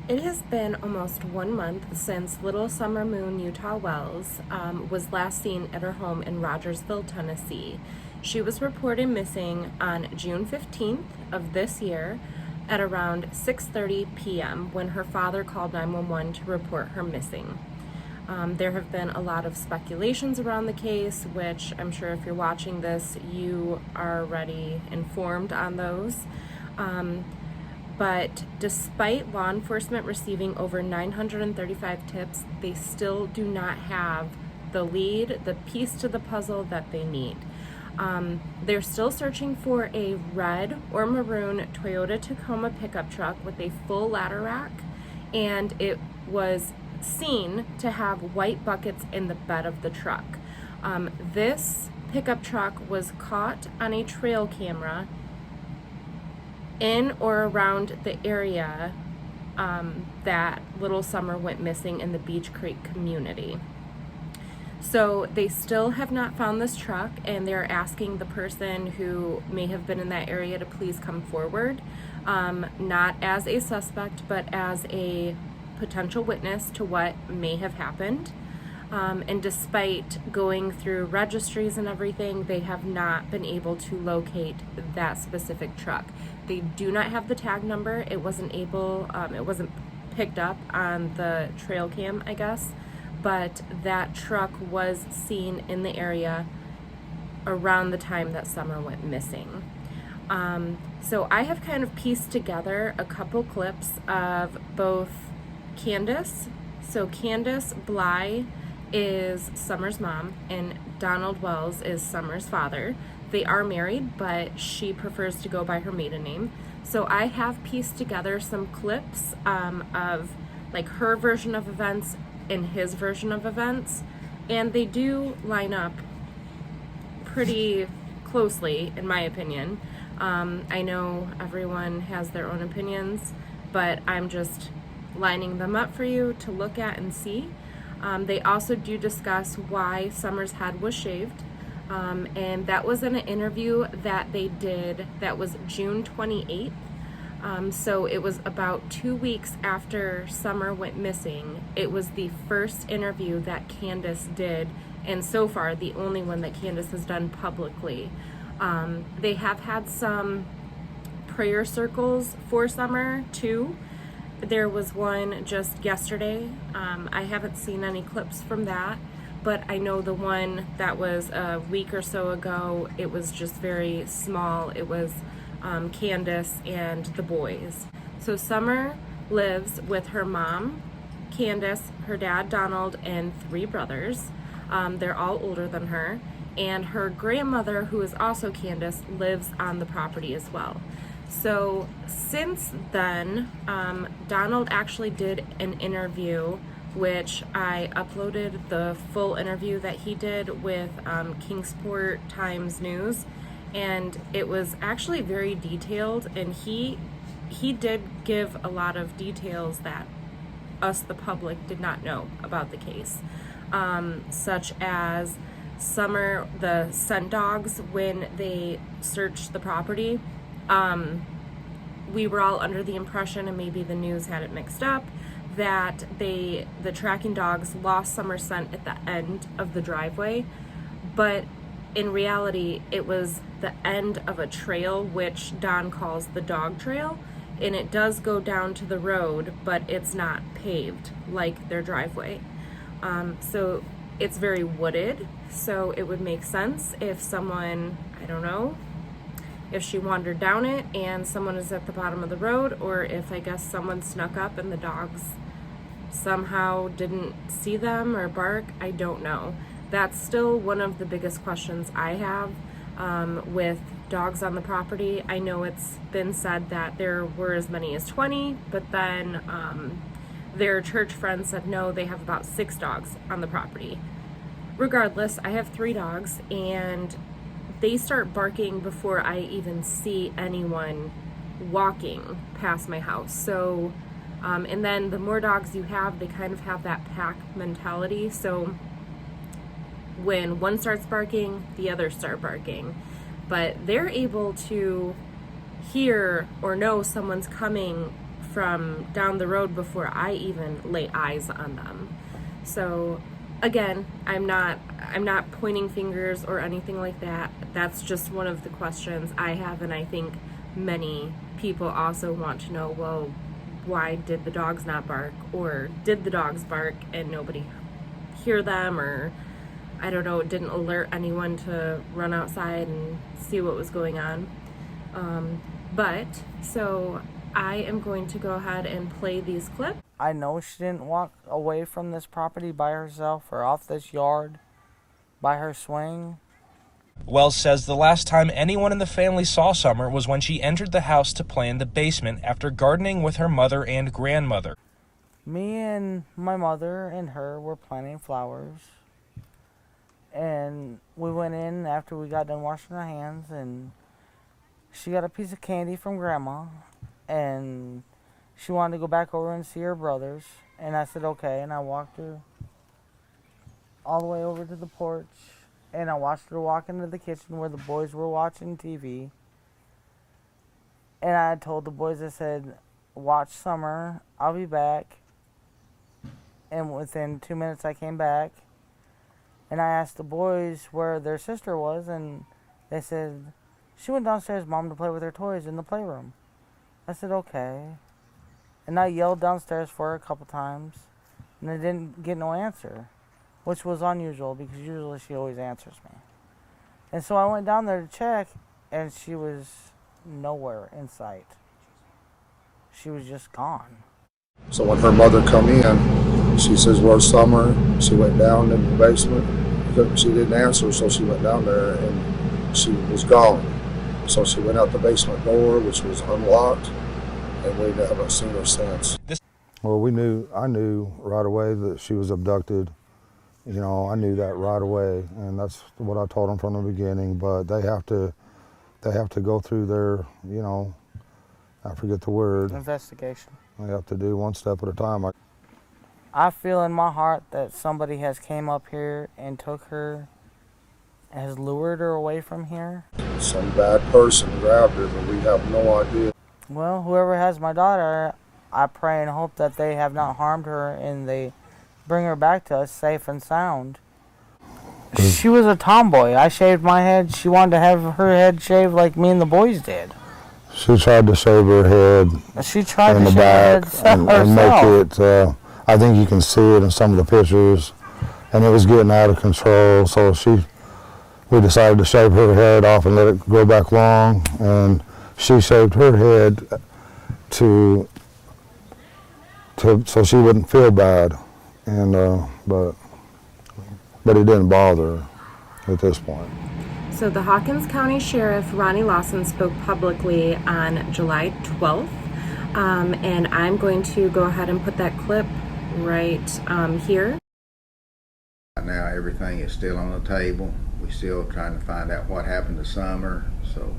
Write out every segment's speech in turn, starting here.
It has been almost 1 month since Little Summer Moon Utah Wells was last seen at her home in Rogersville, Tennessee. She was reported missing on June 15th of this year at around 6:30 p.m. when her father called 911 to report her missing. There have been a lot of speculations around the case, which I'm sure if you're watching this, you are already informed on those. But despite law enforcement receiving over 935 tips, they still do not have the lead, the piece to the puzzle that they need. They're still searching for a red or maroon Toyota Tacoma pickup truck with a full ladder rack, and it was seen to have white buckets in the bed of the truck. This pickup truck was caught on a trail camera in or around the area that Little Summer went missing in the Beach Creek community. So they still have not found this truck, and they're asking the person who may have been in that area to please come forward, not as a suspect, but as a potential witness to what may have happened. And despite going through registries and everything, they have not been able to locate that specific truck. They do not have the tag number. It wasn't picked up on the trail cam, I guess, but that truck was seen in the area around the time that Summer went missing. So I have kind of pieced together a couple clips of both Candace. So Candace Bly is Summer's mom, and Donald Wells is Summer's father. They are married, but she prefers to go by her maiden name. So I have pieced together some clips of like her version of events and his version of events, and they do line up pretty closely, in my opinion. I know everyone has their own opinions, but I'm just lining them up for you to look at and see. They also do discuss why Summer's head was shaved, and that was in an interview that they did that was June 28th. So it was about 2 weeks after Summer went missing. It was the first interview that Candace did, and so far the only one that Candace has done publicly. They have had some prayer circles for Summer too. There was one just yesterday. I haven't seen any clips from that, but I know the one that was a week or so ago, it was just very small. It was Candace and the boys. So Summer lives with her mom, Candace, her dad, Donald, and 3 brothers. They're all older than her. And her grandmother, who is also Candace, lives on the property as well. So since then, Donald actually did an interview, which I uploaded the full interview that he did with Kingsport Times News, and it was actually very detailed, and he did give a lot of details that us, the public, did not know about the case, such as Summer, the scent dogs, when they searched the property. We were all under the impression, and maybe the news had it mixed up, that the tracking dogs lost Summer's scent at the end of the driveway, but in reality it was the end of a trail, which Don calls the dog trail, and it does go down to the road, but it's not paved like their driveway. So it's very wooded, so it would make sense if someone, I don't know, if she wandered down it and someone is at the bottom of the road, or if I guess someone snuck up and the dogs somehow didn't see them or bark. I don't know. That's still one of the biggest questions I have with dogs on the property. I know it's been said that there were as many as 20, but then their church friends said no, they have about 6 dogs on the property. Regardless, I have 3 dogs, and they start barking before I even see anyone walking past my house. So, and then the more dogs you have, they kind of have that pack mentality. So when one starts barking, the others start barking. but they're able to hear or know someone's coming from down the road before I even lay eyes on them. So again, I'm not pointing fingers or anything like that. That's just one of the questions I have, and I think many people also want to know, well, why did the dogs not bark, or did the dogs bark and nobody hear them, or I don't know, didn't alert anyone to run outside and see what was going on. But so I am going to go ahead and play these clips. I know she didn't walk away from this property by herself or off this yard by her swing. Wells says the last time anyone in the family saw Summer was when she entered the house to play in the basement after gardening with her mother and grandmother. Me and my mother and her were planting flowers. And we went in after we got done washing our hands, and she got a piece of candy from Grandma, and she wanted to go back over and see her brothers. And I said, okay, and I walked her all the way over to the porch, and I watched her walk into the kitchen where the boys were watching TV. And I told the boys, I said, watch Summer, I'll be back. And within 2 minutes I came back, and I asked the boys where their sister was, and they said, she went downstairs, Mom, to play with her toys in the playroom. I said, okay. And I yelled downstairs for her a couple times, and I didn't get no answer, which was unusual because usually she always answers me. And so I went down there to check, and she was nowhere in sight. She was just gone. So when her mother come in, she says, where's Summer? She went down in the basement. She didn't answer, so she went down there, and she was gone. So she went out the basement door, which was unlocked, and we haven't seen her since. Well, I knew right away that she was abducted. You know, I knew that right away, and that's what I told them from the beginning. But they have to go through their, you know, I forget the word. Investigation. They have to do one step at a time. I feel in my heart that somebody has came up here and took her, has lured her away from here. Some bad person grabbed her, but we have no idea. Well, whoever has my daughter, I pray and hope that they have not harmed her and they bring her back to us safe and sound. She was a tomboy. I shaved my head. She wanted to have her head shaved like me and the boys did. She tried to shave her head. She tried in to the shave back her head and herself. make it. I think you can see it in some of the pictures, and it was getting out of control. So we decided to shave her head off and let it grow back long, and she shaved her head so she wouldn't feel bad, and but it didn't bother her at this point. So the Hawkins County Sheriff Ronnie Lawson spoke publicly on July 12th, and I'm going to go ahead and put that clip right here. Right now everything is still on the table. We're still trying to find out what happened to Summer, so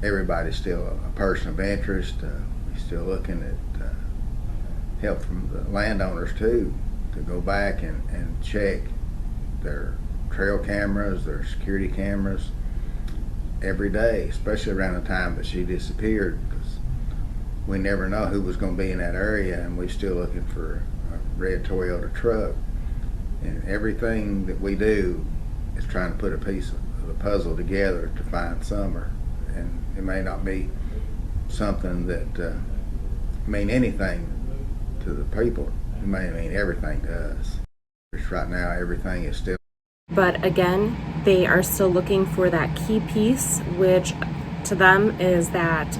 everybody's still a person of interest. We're still looking at help from the landowners too, to go back and check their trail cameras, their security cameras every day, especially around the time that she disappeared, because we never know who was going to be in that area, and we're still looking for a red Toyota truck. And everything that we do is trying to put a piece of the puzzle together to find Summer. And it may not be something that mean anything to the people. It may mean everything to us. Right now, everything is still. But again, they are still looking for that key piece, which to them is that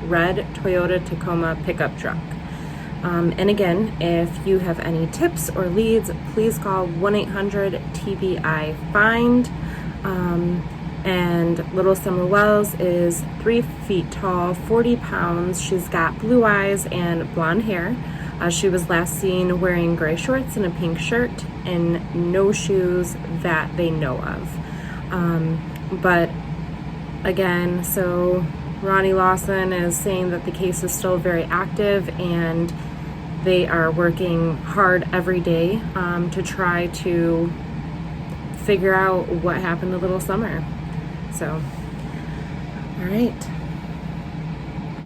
red Toyota Tacoma pickup truck. And again, if you have any tips or leads, please call 1-800-TBI-FIND. And little Summer Wells is 3 feet tall, 40 pounds. She's got blue eyes and blonde hair. She was last seen wearing gray shorts and a pink shirt and no shoes that they know of. But again, so Ronnie Lawson is saying that the case is still very active and they are working hard every day to try to figure out what happened to little Summer. So All right.